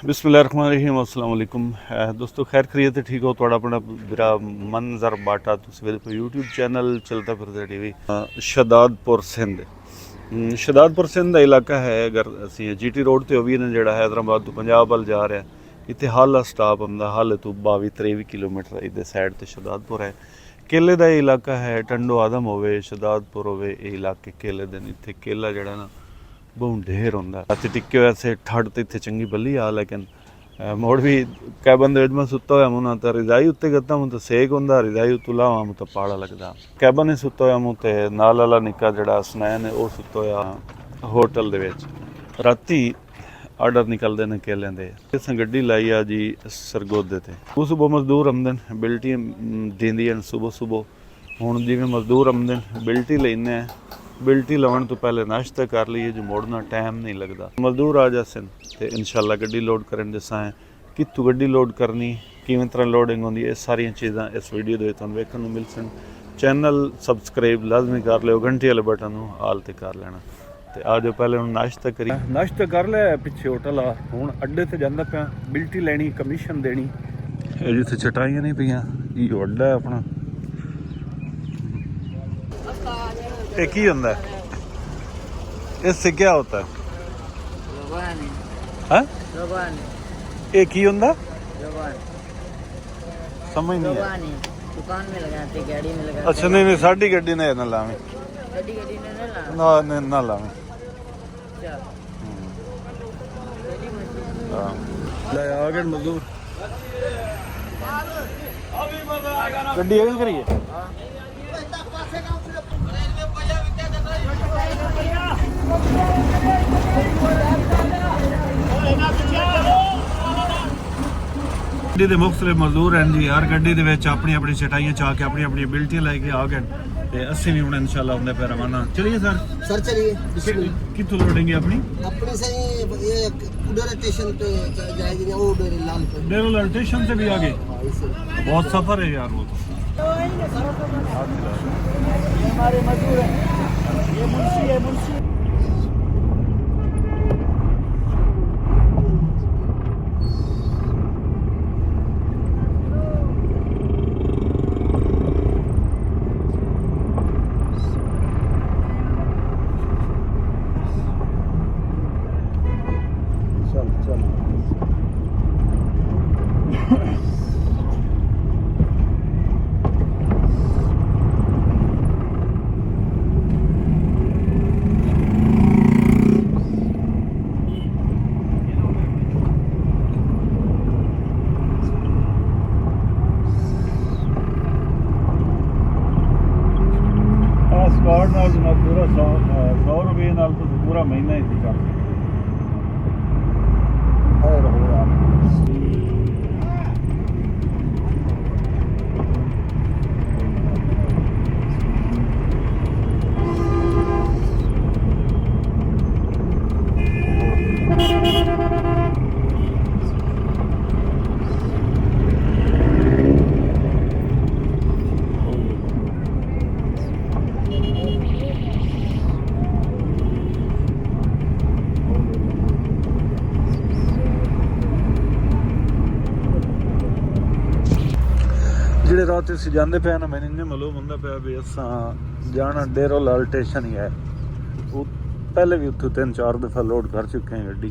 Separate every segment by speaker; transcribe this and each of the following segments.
Speaker 1: बिस्मिल्लाहिर्रहमानिर्रहीम अस्सलाम वालेकुम दोस्तों खैर खरीत ठीक हो थोड़ा अपना मेरा मंजर बाटा तुम यूट्यूब चैनल चलता फिरता टीवी शहदादपुर सिंध शहदादपुर सिंध का इलाका है अगर असी GT रोड तो भी ने जड़ा हैदराबाद तो पंजाब वाल जा रहा इतने हाल स्टाप आंदा हाल तो 22-23 किलोमीटर इधर साइड तो शहदादपुर है केले का इलाका है टंडो आदम होवे शहदादपुर होवे ये इलाके केले दिन इतने केला जड़ा ना बहुत ढेर होंदा अति टिक्के वैसे ठंड तो इतने चंगी बली आ लेकिन मोड़ भी कैबन मैं सुता होया मुँह तो रजाई उत्ते गत्ता मुँह तो सेक होंदा रजाई उत्तों लावा मुँह तो पाला लगता कैबन सुता होया मुँह तो नाल वाला निक्का जड़ा स्नैन है वह सुता होया होटल दे विच राती आर्डर निकलते हैं केलों के अस गड्डी लाई आ जी सरगोदे ते वो सुबह मजदूर आमदन बिल्टी देंदियां सुबह सुबह हुण जिवें मजदूर आमदन बिल्टी लैने बिल्टी लाने तो पहले नाश्ता कर लीए जो मुड़ना टाइम नहीं लगता मजदूर आ जासन तो इंशाल्लाह गड्डी लोड करन जैसा है कितों गड्डी लोड करनी किवें तरह लोडिंग होंदी है सारियां चीज़ां इस वीडियो दे तुहानूं वेखण नूं मिल सन चैनल सबसक्राइब लाजमी कर लिओ घंटी वाले बटन नूं आल ते कर लेना तो आ जाओ पहले हुण नाश्ता करी नाश्ता कर लिया पिछे होटल आ हुण अड्डे ते जांदा पिया बिल्टी लैनी कमीशन देनी जिथे चटाइयां नहीं पियां ये अड्डा है अपना एक ही होता है इससे क्या होता है एक ही होता समझ नहीं
Speaker 2: दुकान में लगाते गाड़ी में लगाते
Speaker 1: अच्छा नहीं साडी गड्डी ने ना लावे ना लावे ले आ गए मजदूर गड्डी आगे करिए गड्डी के मुख्तलिफ मजदूर हैं जी हर गड्डी के अपनी अपनी चटाइयां चाह के अपनी अपनी बिल्टियां लैके आ गए अस्सी भी हूँ इंशाल्लाह होंगे पे रवाना चलिए सर चलिए कितों लोडेंगे अपनी
Speaker 2: से डेरा स्टेशन पे जाएगी वो
Speaker 1: डेरा स्टेशन से भी आगे बहुत सफर है यार वो तो
Speaker 2: हमारे मजदूर है ये मुंशी है मुंशी स्कॉट नाल जनाब पूरा 100 रुपये नाल तो पूरा महीना ही कर ਜਿਹੜੇ ਰਾਤ ਅਸੀਂ ਜਾਂਦੇ ਪਏ ਨਾ ਮੈਨੂੰ ਇੰਨੇ ਮਾਲੂਮ ਹੁੰਦਾ ਪਿਆ ਵੀ ਅਸਾਂ ਜਾਣਾ ਡੇਰੋ ਲਾਲ ਸਟੇਸ਼ਨ ਹੀ ਹੈ ਉਹ ਪਹਿਲੇ ਵੀ ਉੱਥੋਂ 3-4 ਦਫਾ ਲੋਡ ਕਰ ਚੁੱਕੇ ਹਾਂ ਗੱਡੀ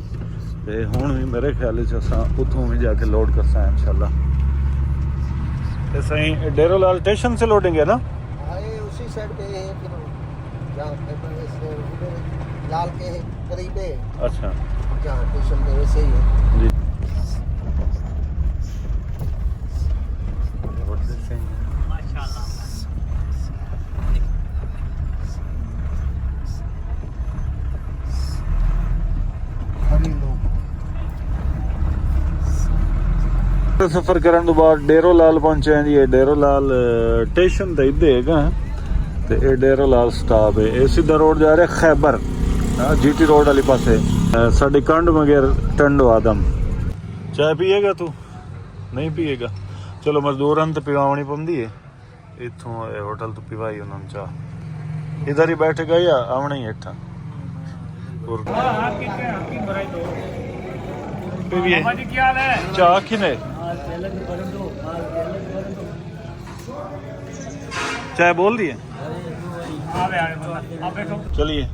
Speaker 2: ਤੇ ਹੁਣ ਵੀ ਮੇਰੇ ਖਿਆਲ 'ਚ ਅਸਾਂ ਉੱਥੋਂ ਵੀ ਜਾ ਕੇ ਲੋਡ ਕਰਸਾਂ इंशाल्लाह ਤੇ ਸਹੀ ਡੇਰੋ ਲਾਲ ਸਟੇਸ਼ਨ से लोडेंगे ना ये उसी साइड पे है फिर जहाँ लाल के करीब है
Speaker 1: अच्छा
Speaker 2: जहाँ स्टेशन पे वैसे ही है
Speaker 1: जी सफर करने तो बाद डेरो लाल पहुंचे हैं जी ये डेरो लाल स्टेशन तो इधर हैगा तो ये डेरो लाल स्टॉप है ये सीधा रोड जा रहा है खैबर GT रोड वाली पासे साड़ी कंड मगेर टंडो आदम चाय पिएगा तू नहीं पिएगा चलो मजदूर तो पिवानी पौंदी है इतों होटल तो पिवाई उन्होंने चाह इधर ही बैठेगा या आवना ही हेठा आपे भी है चाह किने चाय बोल दिए चलिए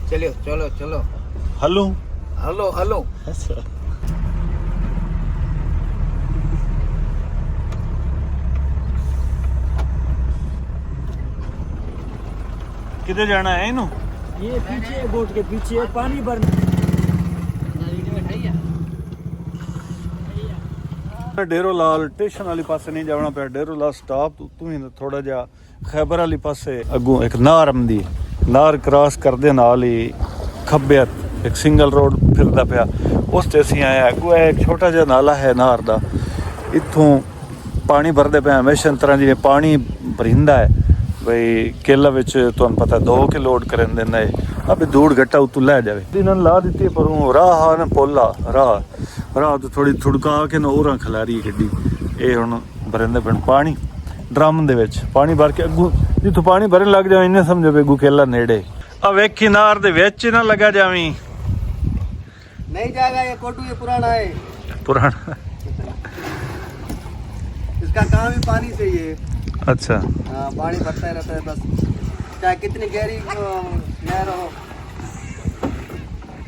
Speaker 3: चलो चलो चलो
Speaker 1: हेलो
Speaker 3: हेलो हेलो
Speaker 1: किधर जाना है इनू
Speaker 3: ये पीछे बोट के पीछे पानी भरना
Speaker 2: ਡੇਰੋ ਲਾਲ ਸਟੇਸ਼ਨ ਵਾਲੀ ਪਾਸੇ ਨਹੀਂ ਜਾਣਾ ਪਿਆ ਡੇਰੋ ਲਾਲ ਸਟਾਪ ਤੋਂ ਹੀ ਥੋੜਾ ਜਿਹਾ ਖੈਬਰ ਵਾਲੀ ਪਾਸੇ ਅੱਗੋਂ ਇੱਕ ਨਾਰ ਆਉਂਦੀ ਨਾਰ ਕ੍ਰਾਸ ਕਰਦੇ ਨਾਲ ਹੀ ਖੱਬੇ ਇੱਕ ਸਿੰਗਲ ਰੋਡ ਫਿਰਦਾ ਪਿਆ ਉਸ ਤੇ ਅਸੀਂ ਆਏ ਅੱਗੋਂ ਇੱਕ ਛੋਟਾ ਜਿਹਾ ਨਾਲਾ ਹੈ ਨਾਰ ਦਾ ਇੱਥੋਂ ਪਾਣੀ ਭਰਦੇ ਪਏ ਹਮੇਸ਼ਾ ਤਰ੍ਹਾਂ ਜਿਵੇਂ ਪਾਣੀ ਭਰਿੰਦਾ ਹੈ ਬਈ ਕੇਲਾ ਵਿੱਚ ਤੁਹਾਨੂੰ ਪਤਾ 2 ਕਿ ਲੋਡ ਕਰਨ ਦਿੰਦਾ ਹੈ ਅਬੇ ਦੂੜ ਘਟਾ ਉਤੋਂ ਲੈ ਜਾਵੇ ਇਹਨਾਂ ਲਾ ਦਿੱਤੀ ਪਰ ਉਹ ਰਾਹ ਨਾ ਪੋਲਾ ਰਾਹ ਤੋਂ ਥੋੜੀ ਥੁੜਕਾ ਕੇ ਨਾ ਹੋਰਾਂ ਖਿਲਾਰੀ ਗੱਡੀ ਇਹ ਹੁਣ ਭਰਦੇ ਪੈਣ ਪਾਣੀ ਡਰਮ ਦੇ ਵਿੱਚ ਪਾਣੀ ਭਰ ਕੇ ਅੱਗੋਂ ਜਿੱਥੋਂ ਪਾਣੀ ਭਰਨ ਲੱਗ ਜਾਵੇ ਇਹਨੇ ਸਮਝੋ ਬੇ ਅੱਗੋਂ ਕੇਲਾ ਨੇੜੇ ਆ ਵੇਖੀ ਨਾਰ ਦੇ ਵਿੱਚ ਨਾ ਲੱਗਾ ਜਾਵੀਂ
Speaker 3: नहीं जाएगा ये कोटू ये पुराना है
Speaker 2: पुराना
Speaker 3: इसका काम ही पानी से ही है
Speaker 2: अच्छा
Speaker 3: हाँ पानी भरता ही रहता है बस चाहे कितनी गहरी नहर हो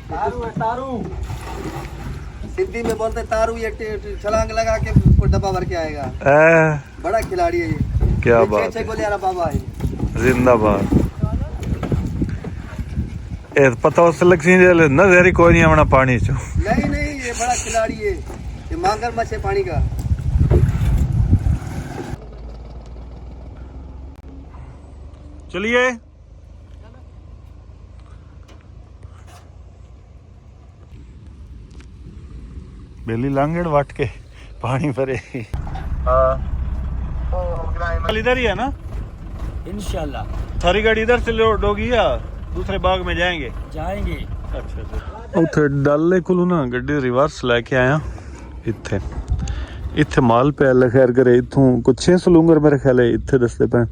Speaker 3: तारू है तारू सिद्धि में बोलते तारू ये छलांग लगा के डब्बा भर के आएगा बड़ा खिलाड़ी है ये
Speaker 2: क्या
Speaker 3: ये
Speaker 2: बात
Speaker 3: 6 गोलियारा बाबा है
Speaker 2: जिंदाबाद ਇਹ ਪਤਾ ਉਸ ਲਕਸ਼ੀ ਦੇ ਨਜ਼ਰ ਹੀ ਕੋਈ ਨਹੀਂ ਆਉਣਾ ਪਾਣੀ ਚੋਂ
Speaker 3: नहीं नहीं ये बड़ा खिलाड़ी है ये मांगर मछ है पानी का
Speaker 2: चलिए बेली लांगड़ वाट के पानी भरे हाँ इधर ही है ना
Speaker 3: इंशाल्लाह
Speaker 2: सारी गाड़ी इधर से लोड होगी या दूसरे बाग में जाएंगे
Speaker 3: जाएंगे
Speaker 2: ਅੱਛਾ ਉੱਥੇ ਡਾਲੇ ਕੋਲੋਂ ਨਾ ਗੱਡੀ ਰਿਵਰਸ ਲੈ ਕੇ ਆਇਆ ਇੱਥੇ ਮਾਲ ਪਿਆ ਲਖੈਰ ਕਰੇ ਇੱਥੋਂ ਕੁਝ 600 ਲੂੰਗਰ ਮੇਰੇ ਖਿਆਲ ਹੈ ਇੱਥੇ ਦੱਸਦੇ ਪਏ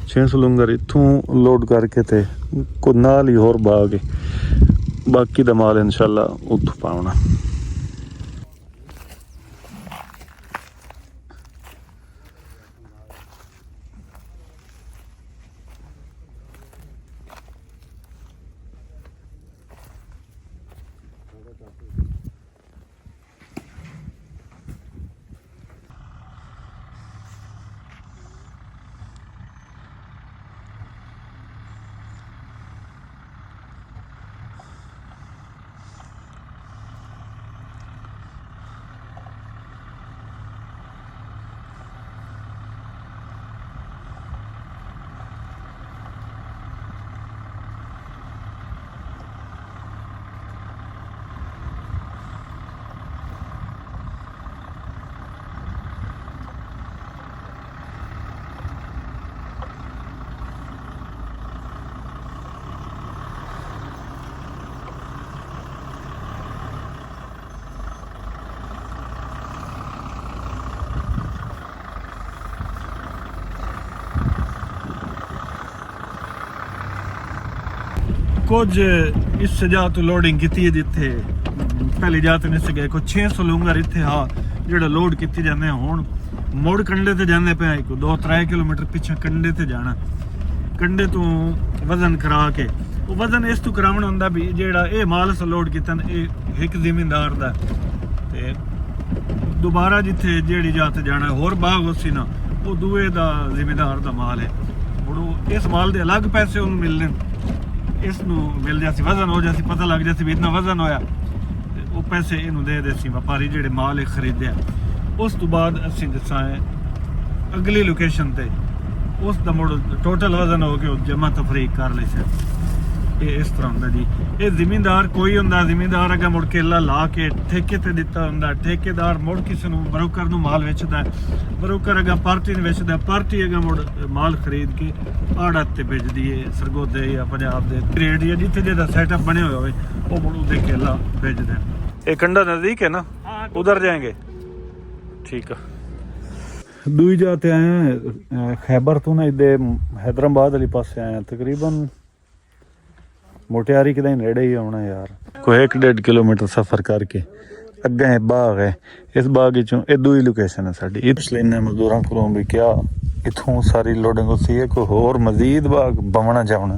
Speaker 2: 600 ਲੂੰਗਰ ਇੱਥੋਂ ਲੋਡ ਕਰਕੇ ਤੇ ਕੋ ਨਾਲ ਹੀ ਹੋਰ ਬਾਗ ਬਾਕੀ ਦਾ ਮਾਲ ਇਨਸ਼ਾਅੱਲਾ ਉੱਥੋਂ ਪਾਉਣਾ ਕੁਝ ਇਸ ਜਗ੍ਹਾ ਤੋਂ ਲੋਡਿੰਗ ਕੀਤੀ ਹੈ ਜਿੱਥੇ ਪਹਿਲੀ ਜਗ੍ਹਾ ਤੇ ਨਹੀਂ ਗਏ ਕੁਝ 600 ਲੂੰਗਰ ਇੱਥੇ ਹਾਂ ਜਿਹੜਾ ਲੋਡ ਕੀਤੀ ਜਾਂਦੇ ਹੁਣ ਮੋੜ ਕੰਡੇ ਤੇ ਜਾਂਦੇ ਪਏ ਇੱਕ 2-3 ਕਿਲੋਮੀਟਰ ਪਿੱਛੇ ਕੰਡੇ ਤੇ ਜਾਣਾ ਕੰਡੇ ਤੋਂ ਵਜ਼ਨ ਕਰਾ ਕੇ ਉਹ ਵਜ਼ਨ ਇਸ ਤੋਂ ਕਰਾਉਣਾ ਹੁੰਦਾ ਵੀ ਜਿਹੜਾ ਇਹ ਮਾਲ ਸ ਲੋਡ ਕੀਤਾ ਇਹ ਇੱਕ ਜ਼ਿਮੀਂਦਾਰ ਦਾ ਤੇ ਦੁਬਾਰਾ ਜਿੱਥੇ ਜਿਹੜੀ ਜਗ੍ਹਾ ਤੇ ਜਾਣਾ ਹੋਰ ਬਾਗ ਉਸੀ ਨਾ ਉਹ ਦੂਏ ਦਾ ਜ਼ਿਮੀਂਦਾਰ ਦਾ ਮਾਲ ਹੈ ਹੁਣ ਇਸ ਮਾਲ ਦੇ ਅਲੱਗ ਪੈਸੇ ਉਹਨੂੰ ਮਿਲਣੇ ਇਸ ਨੂੰ ਮਿਲ ਜਾ ਸੀ ਵਜ਼ਨ ਹੋ ਜਾ ਸੀ ਪਤਾ ਲੱਗ ਜਾ ਸੀ ਵੀ ਇਤਨਾ ਵਜ਼ਨ ਹੋਇਆ ਤੇ ਉਹ ਪੈਸੇ ਇਹਨੂੰ ਦੇ ਦੇ ਸੀ ਵਪਾਰੀ ਜਿਹੜੇ ਮਾਲ ਇਹ ਖਰੀਦਿਆ ਉਸ ਤੋਂ ਬਾਅਦ ਅਸੀਂ ਦੱਸਾਂ ਅਗਲੀ ਲੋਕੇਸ਼ਨ ਤੇ ਉਸ ਦਾ ਮੋੜ ਟੋਟਲ ਵਜ਼ਨ ਹੋ ਕੇ ਜਮਾ ਤਫਰੀਕ ਕਰ ਲਈ ਸੀ ਇਹ ਇਸ ਤਰ੍ਹਾਂ ਹੁੰਦਾ ਜੀ ਇਹ ਜ਼ਿਮੀਂਦਾਰ ਕੋਈ ਹੁੰਦਾ ਜ਼ਿਮੀਂਦਾਰ ਅਗਾ ਮੁੜ ਕੇ ਲਾ ਕੇ ਠੇਕੇ ਤੇ ਦਿੱਤਾ ਹੁੰਦਾ ਠੇਕੇਦਾਰ ਮੁੜ ਕਿਸੇ ਨੂੰ ਬਰੋਕਰ ਨੂੰ ਮਾਲ ਵੇਚਦਾ ਬਰੋਕਰ ਅਗਾ ਪਾਰਟੀ ਨੂੰ ਵੇਚਦਾ ਪਾਰਟੀ ਅਗਾ ਮੁੜ ਮਾਲ ਖਰੀਦ ਕੇ ਆੜਤ ਤੇ ਵੇਚਦੀ ਹੈ ਸਰਗੋਦੇ ਜਾਂ ਪੰਜਾਬ ਦੇ ਰੇਟ ਜਾਂ ਜਿੱਥੇ ਜਿਹਦਾ ਸੈਟਅਪ ਬਣਿਆ ਹੋਇਆ ਹੋਵੇ ਉਹ ਮੁੜ ਉਹਦੇ ਕੇਲਾ ਵੇਚਦੇ ਇਹ ਕੰਡਾ ਨਜ਼ਦੀਕ ਹੈ ਨਾ ਉਧਰ ਜਾएंगे ਠੀਕ ਆ ਦੂਈ ਜਗ੍ਹਾ ਤੇ ਆਇਆ ਖੈਬਰ ਤੋਂ ਨਾ ਇਹਦੇ ਹੈਦਰਾਬਾਦ ਵਾਲੀ ਪਾਸੇ ਆਇਆ ਤਕਰੀਬਨ मोटियारी के नੇੜੇ ਹੀ ਆਉਣਾ ਯਾਰ ਕੋਈ 1.5 ਕਿਲੋਮੀਟਰ ਸਫ਼ਰ ਕਰਕੇ ਅੱਗੇ ਬਾਗ ਹੈ, ਇਸ ਬਾਗ ਵਿੱਚੋਂ ਇਹ ਦੂਈ ਲੋਕੇਸ਼ਨ ਹੈ ਸਾਡੀ। ਇਸ ਲਈ ਨੇ ਮਜ਼ਦੂਰਾਂ ਕੋਲੋਂ ਵੀ ਕਿਹਾ ਇਥੋਂ ਸਾਰੀ ਲੋਡਿੰਗ ਉਸੀ ਹੈ, ਕੋਈ ਹੋਰ ਮਜ਼ੀਦ ਬਾਗ ਬਵਣਾ ਚਾਹਣਾ।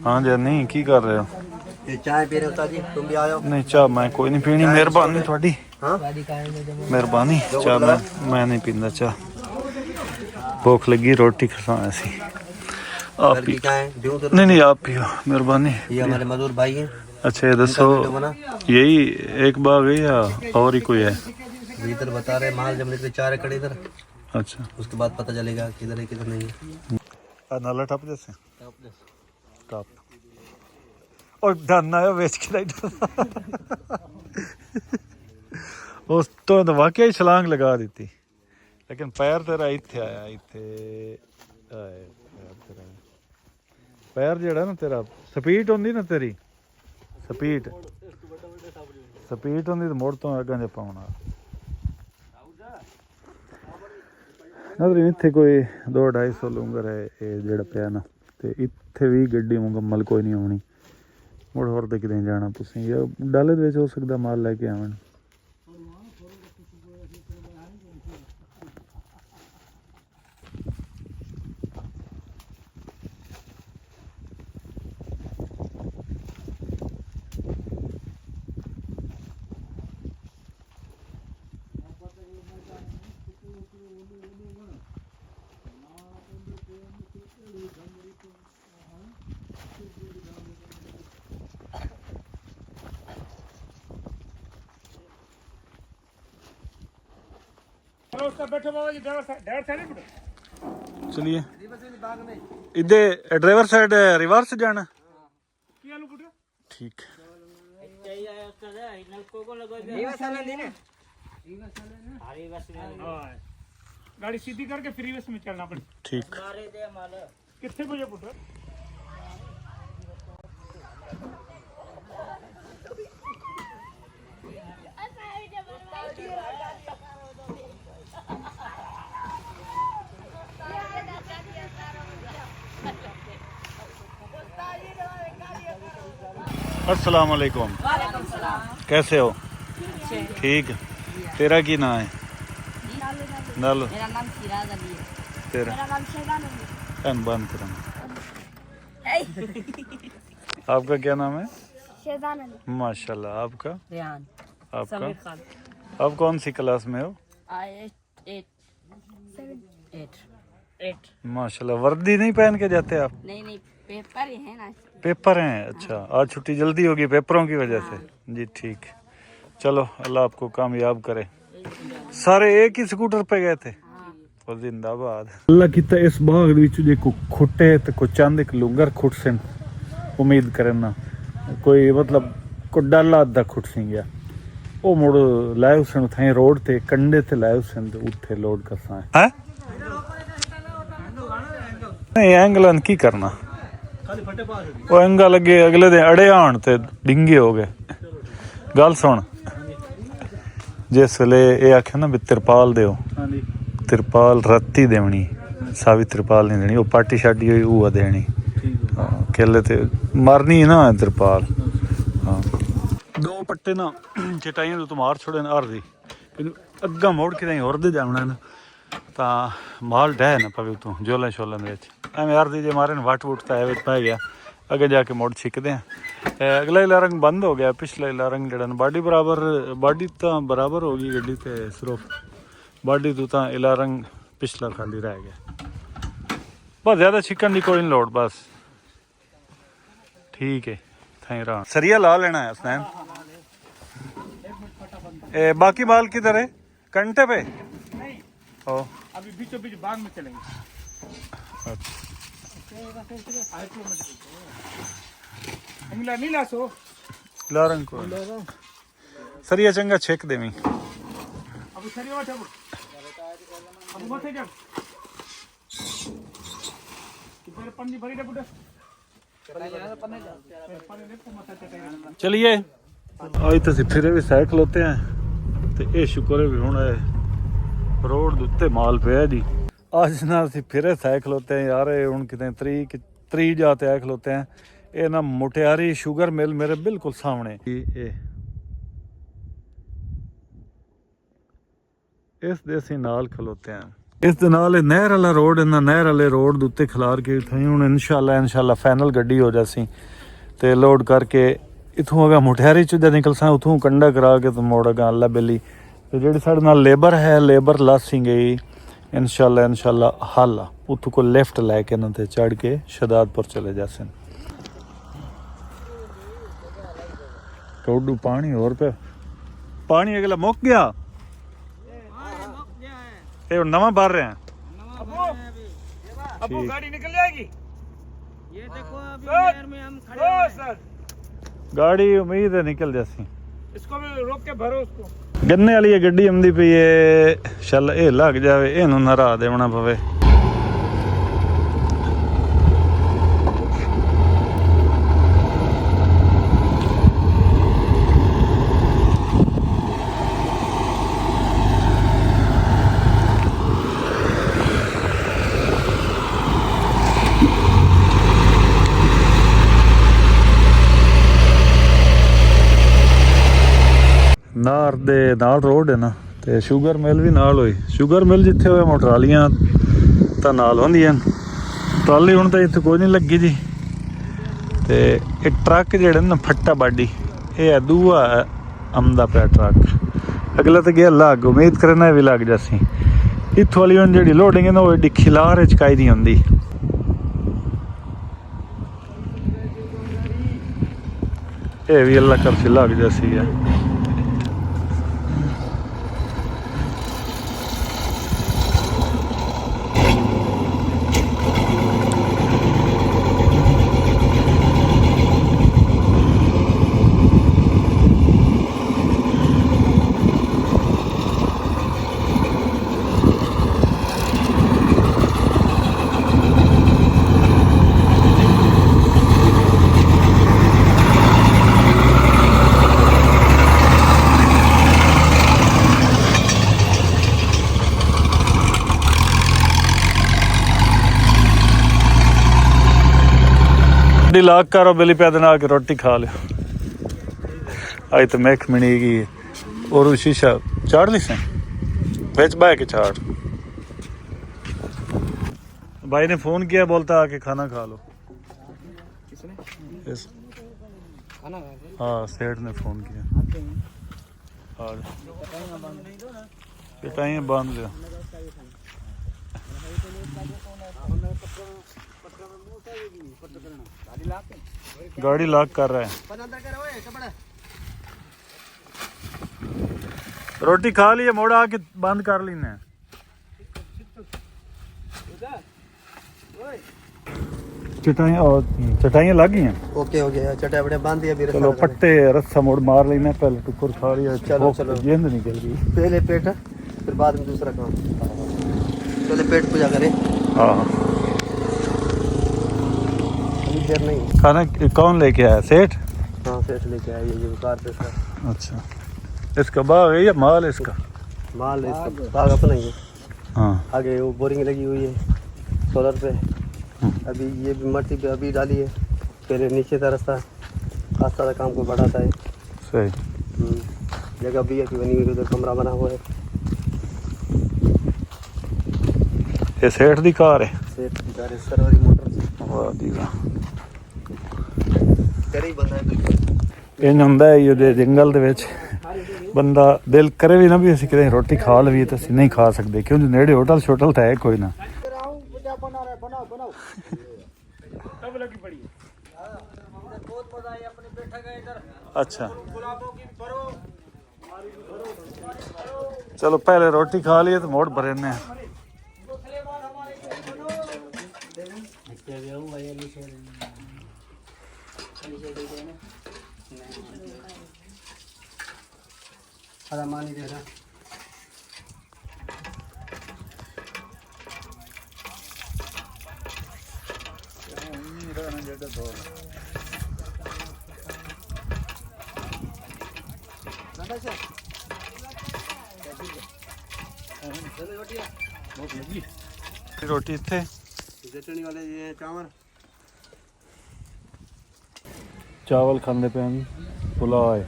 Speaker 2: हाँ जी, नहीं की कर रहे हो?
Speaker 3: ये चाय पी रहे उस्ताद जी, तुम भी आयो?
Speaker 2: नहीं चाह मैं कोई नहीं पीनी, मेहरबानी थोड़ी,
Speaker 3: हाँ
Speaker 2: मेहरबानी। चाह मैं नहीं पींदा चाह, भूख लगी रोटी खाना सी। आप
Speaker 3: घर की चाय दूं तो?
Speaker 2: नहीं आप पियो मेहरबानी।
Speaker 3: ये हमारे मजदूर भाई हैं।
Speaker 2: अच्छा ये दसो, यही एक बाग है या और ही कोई है?
Speaker 3: इधर बता रहे माल जब निकले 4 एकड़ इधर,
Speaker 2: अच्छा
Speaker 3: उसके बाद पता चलेगा किधर है किधर नहीं है।
Speaker 2: नाला टप जैसे टप और डरना है बेच के उस तो वाकई ही छलांग लगा दी थी, लेकिन पैर तेरा इत्थे आया, इत्थे आए पैर जेड़ा ना तेरा स्पीड होंदी ना, तेरी स्पीड होंदी तो मुड़ तो अग्गां जा पाउणा। नजर इत्थे कोई 200-250 लूंगर है ये जेड़ा पिया ना, ते इत्थे भी गड्डी मुकम्मल कोई नहीं आउणी। मुड़ होर ते किते जाना तुसीं, या डाले दे विच हो सकदा माल लैके आवन। चलिए इधर ड्राइवर साइड रिवर्स जाना ठीक।
Speaker 4: गाड़ी सीधी करके फ्री बस में चलना पड़े।
Speaker 2: ठीक
Speaker 4: कितने बजे पुत्र?
Speaker 2: अस्सलाम वालेकुम, कैसे हो? ठीक। तेरा की नाम है? नालो
Speaker 5: मेरा नाम सिराज अली है।
Speaker 2: तेरा?
Speaker 5: मेरा नाम शहजाद अली है।
Speaker 2: बंद करो। आपका क्या नाम है?
Speaker 5: शहजाद अली।
Speaker 2: माशाल्लाह। आपका?
Speaker 5: रेहान।
Speaker 2: आपका?
Speaker 5: समीर खान।
Speaker 2: आप कौन सी क्लास में हो?
Speaker 5: 8।
Speaker 2: माशाल्लाह। वर्दी नहीं पहन के जाते आप?
Speaker 5: नहीं पेपर ही है ना।
Speaker 2: पेपर हैं? अच्छा, आज छुट्टी जल्दी होगी पेपरों की वजह से जी। ठीक, चलो अल्लाह आपको कामयाब करे। सारे एक ही स्कूटर पे गए थे? और जिंदाबाद। अल्लाह की तो इस बाग विच जे को खुटे ते को चंद एक लुंगर खुट सन, उम्मीद करना कोई मतलब को डाला अद्धा खुट सी गया। वो मुड़ लाए उसन थे रोड ते कंडे ते लाए उसन ते उत्थे लोड करसा है। नहीं एंगलन की करना, वो एंगा लगे अगले दिन अड़े आन ते डिंगे हो गए। गल सुन, जिस वेले ये आख्या ना भी तिरपाल देओ, तिरपाल राती देनी, सावी तिरपाल नहीं देनी, वो पार्टी शाटी हुई वो देनी। केले ते मारनी ना तिरपाल। हाँ, 2 पट्टे ना चटाइयां तो मार छोड़े ना अर्धी अग्गा मोड़ के होर दे जाना ना, ਤਾਂ ਮਾਲ ਡਹਿ ਨਾ ਪਵੇ ਉਤੋਂ ਜੋਲਾਂ ਸ਼ੋਲਾਂ ਦੇ ਵਿੱਚ ਐਵੇਂ ਅਰਦੀ ਜੇ ਮਾਰੇ ਵਟ ਵੁਟ ਤਾਂ ਵਿੱਚ ਪੈ ਗਿਆ। ਅੱਗੇ ਜਾ ਕੇ ਮੁੜ ਛਿੱਕਦੇ ਆ। ਅਗਲਾ ਇਲਾ ਰੰਗ ਬੰਦ ਹੋ ਗਿਆ, ਪਿਛਲਾ ਇਲਾ ਰੰਗ ਜਿਹੜਾ ਬਾਡੀ ਬਰਾਬਰ, ਬਾਡੀ ਤਾਂ ਬਰਾਬਰ ਹੋ ਗਈ ਗੱਡੀ ਤੇ ਸਿਰਫ ਬਾਡੀ ਤੋਂ ਤਾਂ ਇਲਾ ਰੰਗ ਪਿਛਲਾ ਖਾਲੀ ਰਹਿ ਗਿਆ। ਬਸ ਜ਼ਿਆਦਾ ਛਿੱਕਣ ਦੀ ਕੋਈ ਨਹੀਂ ਲੋੜ, ਬਸ ਠੀਕ ਹੈ। ਥੈਂ ਰਾਂ ਸਰੀਆ ਲਾ ਲੈਣਾ ਹੈ ਹਸਨैन। बाकी माल किधर है? कंटे पे?
Speaker 4: नहीं,
Speaker 2: ओ
Speaker 4: अभी बीचों बीच बाग में चलेंगे। मिला नहीं ला सो
Speaker 2: लारंग को सरिया चंगा छेक देवी।
Speaker 4: अब सरिया बैठा अब मथे जब तेरे पन्नी भरी दे बुढ़ा।
Speaker 2: चलिए आज तो फिर भी साइकिल होते हैं तो ये शुक्र है भी हुण रोड दे उत्ते माल पिया जी। ਅੱਜ ਨਾ ਅਸੀਂ ਫਿਰੇ ਸਹਿ ਖਲੋਤੇ ਹਾਂ ਯਾਰ, ਇਹ ਹੁਣ ਕਿਤੇ ਤਰੀ ਜਾ ਤੇ ਆ ਖਲੋਤੇ ਆ। ਇਹ ਨਾ ਮੁਟਿਆਰੀ ਸ਼ੂਗਰ ਮਿਲ ਮੇਰੇ ਬਿਲਕੁਲ ਸਾਹਮਣੇ। ਇਸ ਦੇ ਅਸੀਂ ਨਾਲ ਖਲੋਤੇ ਆ। ਇਸ ਦੇ ਨਾਲ ਇਹ ਨਹਿਰ ਵਾਲਾ ਰੋਡ, ਇਹਨਾਂ ਨਹਿਰ ਵਾਲੇ ਰੋਡ ਦੇ ਉੱਤੇ ਖਿਲਾਰ ਕੇ ਇੱਥੇ ਹੁਣ ਇਨਸ਼ਾਅੱਲਾ ਫਾਈਨਲ ਗੱਡੀ ਹੋ ਜਾਸੀ ਤੇ ਲੋਡ ਕਰਕੇ ਇਥੋਂ ਅਗਾ ਮੁਟਿਆਰੀ ਚ ਨਿਕਲ ਸਾਂ, ਉਥੋਂ ਕੰਡਾ ਕਰਾ ਕੇ ਤੇ ਮੋੜ ਅਗਾ ਅੱਲਾ ਬੇਲੀ ਤੇ ਜਿਹੜੀ ਸਾਡੇ ਨਾਲ ਲੇਬਰ ਹੈ, ਲੇਬਰ ਲਾਸੀ ਗਈ ਇਨਸ਼ਾਅੱਲਾ ਹੱਲ ਉਥੋਂ ਕੋ ਲੈਫਟ ਲੈ ਕੇ ਨਾ ਤੇ ਚੜ ਕੇ ਸ਼ਦਾਦपुर ਚਲੇ ਜਾਸਨ। ਕੌਡੂ ਪਾਣੀ ਹੋਰ ਪਿਆ, ਪਾਣੀ ਅਗਲਾ ਮੁੱਕ ਗਿਆ। ਇਹ ਹੁਣ ਨਵਾਂ ਭਰ ਰਹੇ हैं।
Speaker 4: अब वो गाड़ी निकल जाएगी। ये देखो अभी नहर में हम खड़े हैं सर।
Speaker 2: गाड़ी उम्मीद है निकल जासी।
Speaker 4: इसको भी रोक के भरो उसको।
Speaker 2: गन्ने वाली ये गड्डी आंदी पई है, चल ये लग जावे, इहनू ना राह देवना पवे। ਨਾਰ ਦੇ ਨਾਲ ਰੋਡ ਹੈ ਨਾ ਤੇ ਸ਼ੂਗਰ ਮਿਲ ਵੀ ਨਾਲ ਹੋਈ। ਸ਼ੂਗਰ ਮਿਲ ਜਿੱਥੇ ਹੋਏ ਮੋਟਰਾਲੀਆਂ ਤਾਂ ਨਾਲ ਹੁੰਦੀਆਂ। ਟਰਾਲੀ ਹੁਣ ਤਾਂ ਇੱਥੇ ਕੋਈ ਨਹੀਂ ਲੱਗੀ ਜੀ। ਤੇ ਇਹ ਟਰੱਕ ਜਿਹੜੇ ਨੇ ਫੱਟਾ ਬਾਡੀ, ਇਹ ਦੂਆ ਆਮਦਾ ਪਿਆ ਟਰੱਕ। ਅਗਲਾ ਤਾਂ ਗਿਆ ਲੱਗ, ਉਮੀਦ ਕਰਨਾ ਵੀ ਲੱਗ ਜਾਸੀ। ਇੱਥੋਂ ਵਾਲੀ ਹੁਣ ਜਿਹੜੀ ਲੋਡਿੰਗ ਹੈ ਨਾ ਉਹ ਏਡੀ ਖਿਲਾਰ ਚਕਾਈ ਦੀ ਹੁੰਦੀ। ਇਹ ਵੀ ਅੱਲਾ ਕਰਸੀ ਲੱਗ ਜਾਸੀ ਹੈ। लाग करो बिली पैदल आके रोटी खा लियो। आज तो मैख मिनी गई और शीशा चाड़ ली से बेच बाय के चाड़। भाई ने फोन किया, बोलता आके खाना खा लो। किसने? हाँ सेठ ने फोन किया। पिटाइयाँ बांध लिया। गाड़ी लॉक कर रहा है। रोटी खा ली है, मोड़ा आके बंद कर लेना है। चटाइयाँ लग गई हैं।
Speaker 3: ओके हो गया, चटाई बड़े बांध दिया।
Speaker 2: चलो पट्टे रस्सा मोड़ मार लेना, पहले टुकुर खा लिया।
Speaker 3: चलो चलो,
Speaker 2: गेंद निकल गई।
Speaker 3: पहले पेट फिर बाद में दूसरा काम। पहले पेट पूजा करें।
Speaker 2: हाँ
Speaker 3: देर नहीं।
Speaker 2: खाना कौन लेके आया? सेठ?
Speaker 3: हाँ सेठ लेके आया। ये कार पे सर।
Speaker 2: अच्छा, इसका बाग है या माल है इसका?
Speaker 3: माल है इसका, बाग अपना ही है।
Speaker 2: हाँ
Speaker 3: आगे वो बोरिंग लगी हुई है सोलर पे। अभी ये भी मट्टी पे अभी डाली है। पहले नीचे था रास्ता, रास्ता काम को बढ़ाता है।
Speaker 2: सही।
Speaker 3: जगह भी है कि बनी हुई, उधर कमरा बना हुआ है।
Speaker 2: ये सेठ दी कार है।
Speaker 3: सेठ की कार है, सरवरी मोटर।
Speaker 2: वाह दी वाह।
Speaker 3: करी बंदा है बिल्कुल।
Speaker 2: ਇੰਝ ਹੁੰਦਾ ਹੈ ਇਹਦੇ ਜੰਗਲ ਦੇ ਵਿੱਚ ਬੰਦਾ ਦਿਲ ਕਰੇ ਵੀ ਨਾ ਵੀ ਅਸੀਂ ਕਿਤੇ ਰੋਟੀ ਖਾ ਲਈਏ ਤਾਂ ਅਸੀਂ ਨਹੀਂ ਖਾ ਸਕਦੇ, ਕਿਉਂਕਿ ਨੇੜੇ ਹੋਟਲ ਛੋਟਲ ਤਾਂ ਹੈ ਕੋਈ ਨਾ। अच्छा चलो पहले रोटी खा लिए तो मोड़ भरे ने।
Speaker 3: मानी दे रहा
Speaker 2: ਰੋਟੀ ਇੱਥੇ
Speaker 3: चटनी वाले ये चावल
Speaker 2: ਚਾਵਲ ਖਾਂਦੇ ਪਏ ਆਂ ਜੀ, ਪੁਲਾਅ ਹੈ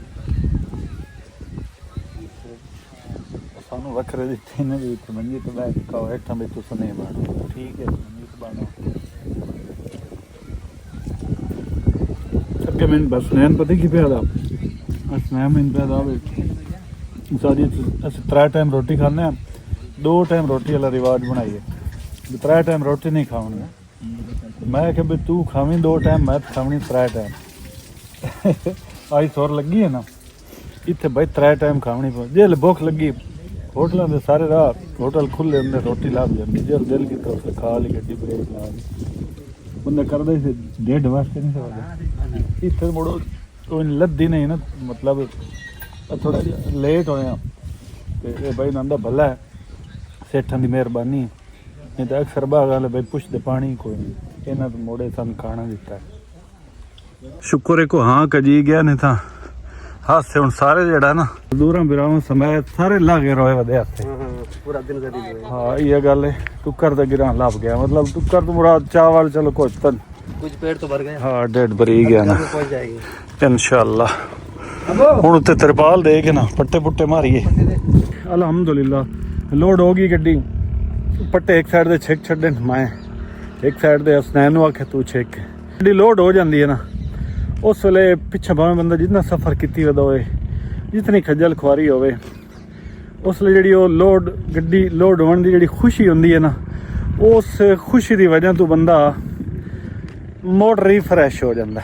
Speaker 2: ਸਾਨੂੰ ਵੱਖਰੇ ਦਿੱਤੇ ਨੇ ਵੀ ਇੱਥੇ ਮੰਜੀ ਤੇ ਬੈਠ ਕੇ ਖਾਓ, ਹੇਠਾਂ ਵਿੱਚ ਤੁਸੀਂ ਨਹੀਂ ਬਾਣੋ, ਠੀਕ ਹੈ ਮੰਜੀ ਤੇ ਬਾਣੋ। ਅੱਗੇ ਮੈਨੂੰ ਬਸ ਨੈਨ ਪਤਾ ਕੀ ਪਿਆ ਦਾ ਬਸ ਨੈਨ ਮੈਨੂੰ ਪਿਆ ਦਾ ਵੀ ਸਾਡੀ ਅਸੀਂ 3 ਟਾਈਮ ਰੋਟੀ ਖਾਂਦੇ ਹਾਂ, 2 ਟਾਈਮ ਰੋਟੀ ਵਾਲਾ ਰਿਵਾਜ ਬਣਾਈਏ ਵੀ 3 ਟਾਈਮ ਰੋਟੀ ਨਹੀਂ ਖਾਣੀ। ਮੈਂ ਕਿ ਵੀ ਤੂੰ ਖਾਵੀਂ 2 ਟਾਈਮ, ਮੈਂ ਖਾਵਣੀ 3 ਟਾਈਮ। ਆਈ ਸੌਰ ਲੱਗੀ ਹੈ ਨਾ ਇੱਥੇ ਬਈ 3 ਟਾਈਮ ਖਾਵਣੀ ਪਊ। ਜੇ ਭੁੱਖ ਲੱਗੀ ਹੋਟਲਾਂ ਦੇ ਸਾਰੇ ਰਾਹ ਹੋਟਲ ਖੁੱਲੇ ਹੁੰਦੇ, ਰੋਟੀ ਲੱਭ ਜਾਂਦੀ, ਜੇ ਦਿਲ ਕੀਤਾ ਉੱਥੇ ਖਾ ਲਈ, ਗੱਡੀ ਬ੍ਰੇਕ ਲਾ ਲਈ ਬੰਦਾ ਕਰਦਾ ਸੀ। 1.5 ਵਾਸਤੇ ਨਹੀਂ ਸਕਦਾ ਇੱਥੇ ਮੁੜੋ ਉਹ ਲੱਦੀ ਨਹੀਂ ਨਾ, ਮਤਲਬ ਥੋੜਾ ਜਿਹਾ ਲੇਟ ਹੋਇਆ ਤੇ ਇਹ ਬਈ ਨੰਦਾ ਭਲਾ ਹੈ, ਸੇਠਾਂ ਦੀ ਮਿਹਰਬਾਨੀ ਹੈ। ਨਹੀਂ ਤਾਂ ਅਕਸਰ ਬਾਗ ਵਾਲੇ ਬਈ ਪੁੱਛਦੇ ਪਾਣੀ ਕੋਈ ਨਹੀਂ, ਇਹਨਾਂ ਤੋਂ ਮੋੜੇ ਸਾਨੂੰ ਖਾਣਾ ਦਿੱਤਾ। ਸ਼ੁਕਰ ਹੈ ਕੋ ਹਾਂ ਕਜੀ ਗਿਆ, ਨਹੀਂ ਤਾਂ ਹਾਸੇ ਹੁਣ ਸਾਰੇ ਜਿਹੜਾ ਨਾ ਦੂਰਾਂ ਬਿਰਾਵਾਂ ਸਮੇਤ ਸਾਰੇ ਲਾਗੇ ਰੋਏ ਵਧੇ ਹੱਥੇ
Speaker 3: पूरा दिन कर दी
Speaker 2: ਹਾਂ ਇਹ ਗੱਲ ਹੈ। ਟੁੱਕਰ ਦਾ ਗਿਰਾਂ ਲੱਭ ਗਿਆ, ਮਤਲਬ ਟੁੱਕਰ ਤੋਂ ਮੁਰਾਦ ਚਾਵਲ ਚਲੋ ਕੁਝ ਤਾਂ
Speaker 3: कुछ पेट तो भर गए,
Speaker 2: ਹਾਂ ਢਿੱਡ ਭਰੀ ਗਿਆ ਨਾ
Speaker 3: पहुंच जाएगी
Speaker 2: ਇਨਸ਼ਾਅੱਲਾ। ਹੁਣ ਉੱਤੇ ਤਰਪਾਲ ਦੇ ਕੇ ਨਾ ਪੱਟੇ ਪੁੱਟੇ ਮਾਰੀਏ। ਅਲਹਮਦੁਲਿਲਾ ਲੋਡ ਹੋ ਗਈ ਗੱਡੀ, ਪੱਟੇ ਇੱਕ ਸਾਈਡ ਦੇ ਛੇਕ ਛੱਡੇ, ਮੈਂ ਇੱਕ ਸਾਈਡ ਦੇ ਹਸਨੈਨ ਨੂੰ ਆਖਿਆ ਤੂੰ ਛੇਕ। ਗੱਡੀ ਲੋਡ ਹੋ ਜਾਂਦੀ ਹੈ ਨਾ ਉਸ ਵੇਲੇ ਪਿੱਛੇ ਭਾਵੇਂ ਬੰਦਾ ਜਿੰਨਾ ਸਫ਼ਰ ਕੀਤੀ ਵਦਾ ਹੋਵੇ, ਜਿਤਨੀ ਖੱਜਲ ਖੁਆਰੀ ਹੋਵੇ, ਉਸ ਵੇਲੇ ਜਿਹੜੀ ਉਹ ਲੋਡ ਗੱਡੀ ਲੋਡ ਹੋਣ ਦੀ ਜਿਹੜੀ ਖੁਸ਼ੀ ਹੁੰਦੀ ਹੈ ਨਾ, ਉਸ ਖੁਸ਼ੀ ਦੀ ਵਜ੍ਹਾ ਤੋਂ ਬੰਦਾ ਮੋਡ ਰੀਫਰੈਸ਼ ਹੋ ਜਾਂਦਾ,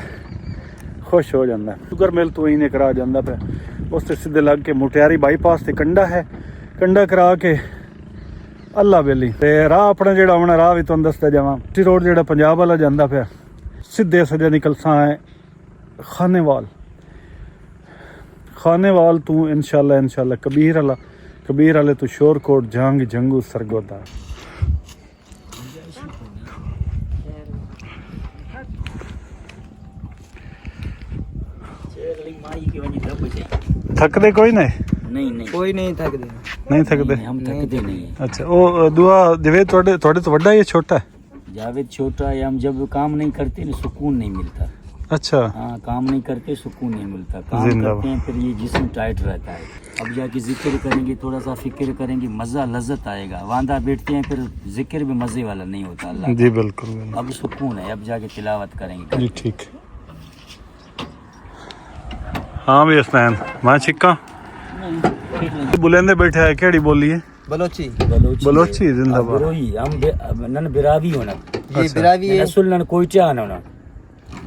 Speaker 2: ਖੁਸ਼ ਹੋ ਜਾਂਦਾ। ਸ਼ੂਗਰ ਮਿਲ ਤੋਂ ਹੀ ਨੇ ਕਰਾ ਜਾਂਦਾ ਪਿਆ, ਉਸ ਤੇ ਸਿੱਧੇ ਲੱਗ ਕੇ ਮੁਟਿਆਰੀ ਬਾਈਪਾਸ ਤੇ ਕੰਡਾ ਹੈ, ਕੰਡਾ ਕਰਾ ਕੇ ਅੱਲਾ ਬੇਲੀ ਤੇ ਰਾਹ ਆਪਣਾ ਜਿਹੜਾ ਆਉਣਾ ਰਾਹ ਵੀ ਤੁਹਾਨੂੰ ਦੱਸਦਾ ਜਾਵਾਂ। ਰੋਡ ਜਿਹੜਾ ਪੰਜਾਬ ਵਾਲਾ ਜਾਂਦਾ ਪਿਆ ਸਿੱਧੇ ਸਜਾ ਨਿਕਲਸਾਂ ਹੈ ਖਾਨੇਵਾਲ, ਖਾਨੇਵਾਲ ਤੂੰ ਇਨਸ਼ਾਅੱਲਾ ਕਬੀਰ ਵਾਲੇ ਤੂੰ ਸ਼ੋਰਕੋਟ ਜੰਗ ਜੰਗੂ ਸਰਗੋਦਾ। ਥੱਕਦੇ ਕੋਈ ਨਹੀਂ
Speaker 3: कोई नहीं थक दे
Speaker 2: ਨਹੀਂ ਥੱਕਦੇ
Speaker 6: हम थकते नहीं है।
Speaker 2: ਅੱਛਾ ਉਹ ਦੁਆ ਜਿਵੇਂ ਤੁਹਾਡੇ ਤੋਂ ਵੱਡਾ ਜਾਂ ਛੋਟਾ ਹੈ?
Speaker 6: जावेद छोटा है, हम जब काम नहीं करते ना सुकून नहीं मिलता।
Speaker 2: अच्छा
Speaker 6: हाँ काम नहीं करते सुकून नहीं मिलता, काम
Speaker 2: जिंदाबाद।
Speaker 6: करते हैं फिर ये जिस्म टाइट रहता है। अब जाके जिक्र करेंगे, थोड़ा सा फिक्र करेंगे, मज़ा लज्जत आएगा। वांदा बैठते हैं फिर जिक्र भी मज़े वाला नहीं होता अल्लाह
Speaker 2: जी बिल्कुल
Speaker 6: का। अब सुकून है, अब जाके तिलावत करेंगे।
Speaker 2: जी ठीक। हाँ भी हसनैन मैं छिक्का बुलंदे बैठे है, केड़ी बोली है?
Speaker 3: बलोची
Speaker 2: बलोची जिंदाबाद।
Speaker 6: बिरोही हम नन बिरावी होना
Speaker 3: ये बिरावी है
Speaker 6: नसुल नन कोई चाह होना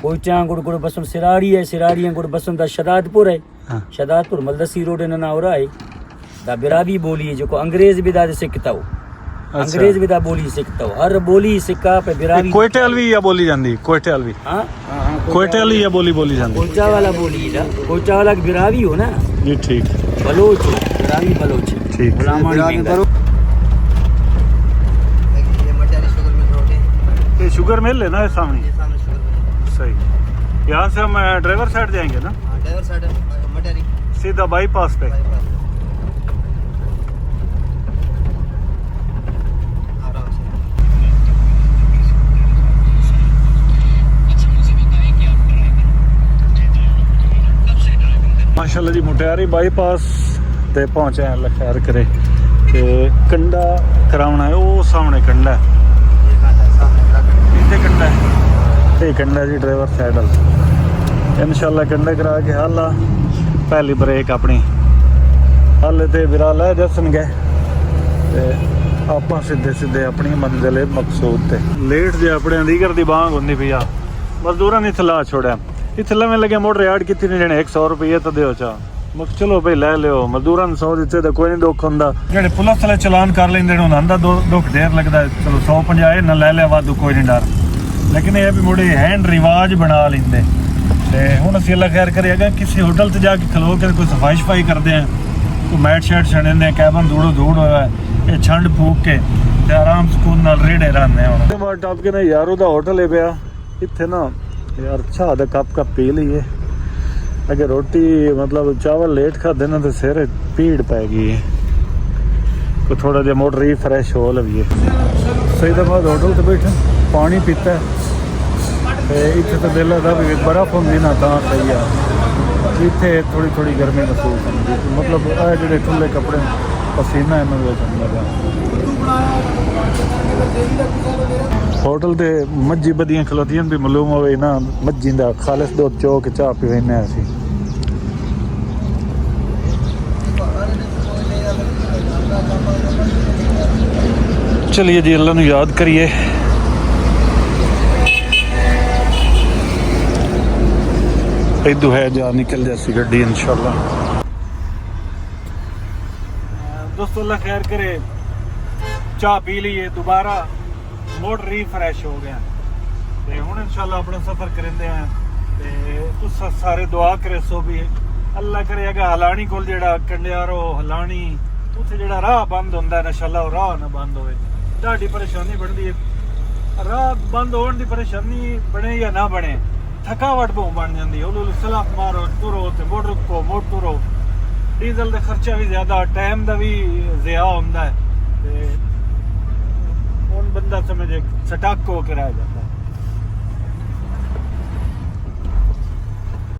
Speaker 6: कोई चाह गुड़ गुड़ बसन सिराड़ी है, सिराड़ी है गुड़ बसन दा शदादपुर है,
Speaker 2: हाँ।
Speaker 6: शदादपुर मलदसी रोड न ना हो रहा है दा बिरावी बोली है जो को अंग्रेज भी दा सिखता हो, अंग्रेज भी दा बोली सिखता हो, हर बोली सिक्का पे बिरावी
Speaker 2: कोयटे वाली या बोली जांदी? कोयटे वाली
Speaker 6: हां
Speaker 2: कोयटे वाली या बोली जांदी?
Speaker 6: कोयटा वाला बोली है, कोयटा वाला बिरावी हो ना
Speaker 2: जी ठीक।
Speaker 6: बलोच बिरावी बलोच
Speaker 2: ठीक।
Speaker 6: गुलामा नहीं
Speaker 3: ये मटियारी शुगर मिल रोड है,
Speaker 2: ये शुगर मिल है ना ये सामने?
Speaker 3: ये सामने शुगर मिल
Speaker 2: सही। यहाँ से हम ड्राइवर साइड जाएंगे ना,
Speaker 3: है। ड्राइवर साइड मटियारी
Speaker 2: सीधा बाईपास पे।
Speaker 3: आराम से
Speaker 2: माशाल्लाह जी मुटियारी बाईपास ते पहुंचे हैं, अल्लाह खैर करे। ते कंडा करावना है, वो सामने कंडा है,
Speaker 3: ये खाता है सामने लगा
Speaker 2: इतने कंडा है, ये कंडा जी ड्राइवर साइड वाला। इंशाल्लाह कंडा करा के हाल पहली ब्रेक अपनी हाले ते विराला जसन गए ते ਆਪਾਂ ਸਿੱਧੇ ਆਪਣੀ ਮੰਜ਼ਿਲ ਮਕਸੂਦ ਤੇ ਲੇਟ ਜੇ ਆਪਣੇ ਅਲੀਗੜ੍ਹ ਦੀ ਬਾਂਗ ਹੁੰਦੀ ਪਿਆ, ਮਜ਼ਦੂਰਾਂ ਨੇ ਥਲਾ ਛੋੜਿਆ ਇੱਥੇ ਲਵੇਂ ਲੱਗਿਆ ਮੋਟਰ ਯਾਰਡ ਕੀਤੀ ਨੇ ਜਣੇ 100 ਰੁਪਏ ਤਾਂ ਦਿਓ ਚਾ ਮੁਕ ਚਲੋ ਭਈ ਲੈ ਲਿਓ, ਮਜ਼ਦੂਰਾਂ ਨੂੰ 100 ਦਿੱਤੇ ਤਾਂ ਕੋਈ ਨਹੀਂ ਦੁੱਖ ਹੁੰਦਾ। ਜਿਹੜੇ ਪੁਲਿਸ ਵਾਲੇ ਚਲਾਨ ਕਰ ਲੈਂਦੇ ਨੇ ਉਹਨਾਂ ਦਾ ਦੁੱਖ ਢੇਰ ਲੱਗਦਾ, ਚਲੋ 150 ਨਾ ਲੈ ਲਿਆ ਵਾਧੂ ਕੋਈ ਨਹੀਂ ਡਰ, ਲੇਕਿਨ ਇਹ ਵੀ ਮੁੜੇ ਹੈਂਡ ਰਿਵਾਜ ਬਣਾ ਲੈਂਦੇ। ਤੇ ਹੁਣ ਅਸੀਂ ਅੱਲਾ ਖੈਰ ਕਰੇਗਾ ਕਿਸੇ ਹੋਟਲ ਤੇ ਜਾ ਕੇ ਖਲੋ ਕੇ ਕੋਈ ਸਫਾਈ ਕਰਦੇ ਆ, ਕੋਈ ਮੈਟ ਸ਼ੈਟ ਛੱਡਦੇ ਆ, ਕੈਬਨ ਧੂੜ ਹੋਇਆ ਇਹ ਛੰਡ ਫੂਕ ਕੇ ਤੇ ਆਰਾਮ ਸਕੂਨ ਨਾਲ ਰੇੜੇ ਰਹਿੰਦੇ ਆ। ਹੁਣ ਮਾਰ ਟੱਪ ਕੇ ਨਾ ਯਾਰ ਉਹਦਾ ਹੋਟਲ ਹੈ ਪਿਆ ਇੱਥੇ ਨਾ ਯਾਰ, ਚਾਹ ਦਾ ਕੱਪ ਪੀ ਲਈਏ। अगर रोटी मतलब चावल लेट खाते ना तो सिर पीड़ पै गई है, तो थोड़ा जहा मोटर रीफ्रैश हो लवीए। सईदाबाद होटल ते बैठे पानी पीता है ते इत्थे तो दिल लगदा भी बर्फ होंदी ना तां सही आ इत्थे थोड़ी थोड़ी गर्मी महसूस होंदी मतलब आ जेह्ड़े खुले कपड़े पसीना इन्हां दे विच लगा होटल ते मज्जी बदियां खलोतियां भी मालूम होवे ना मज्जी दा खालिस दुध चो के चाह पीने असीं चलिए जी अल्लाह नू याद करिए इदू है जा निकल जैसी गड्डी इंशाल्लाह दोस्तों अल्लाह खैर करे चाह पी लीए दोबारा मूड रीफ्रैश हो गया ते हुण इंशाल्लाह अपना सफर करेंदे हैं ते तुस सारे दुआ करे सो भी अल्लाह करे अगर हलानी कोल जेड़ा कंडियारो हलानी उत्थे जेड़ा राह बंद हुंदा है इंशाल्लाह वो राह ना बंद होवे ढाडी परेशानी बनती है राह बंद होने की परेशानी बने या ना बने थकावट बहुत बन जाती है सलाह मारो तुरो तो मुड़ रुको मुड़ तुरो डीजल का खर्चा भी ज्यादा टाइम का भी ज़िया होता है हुण बंदा समझे सटक होकर रह जाता है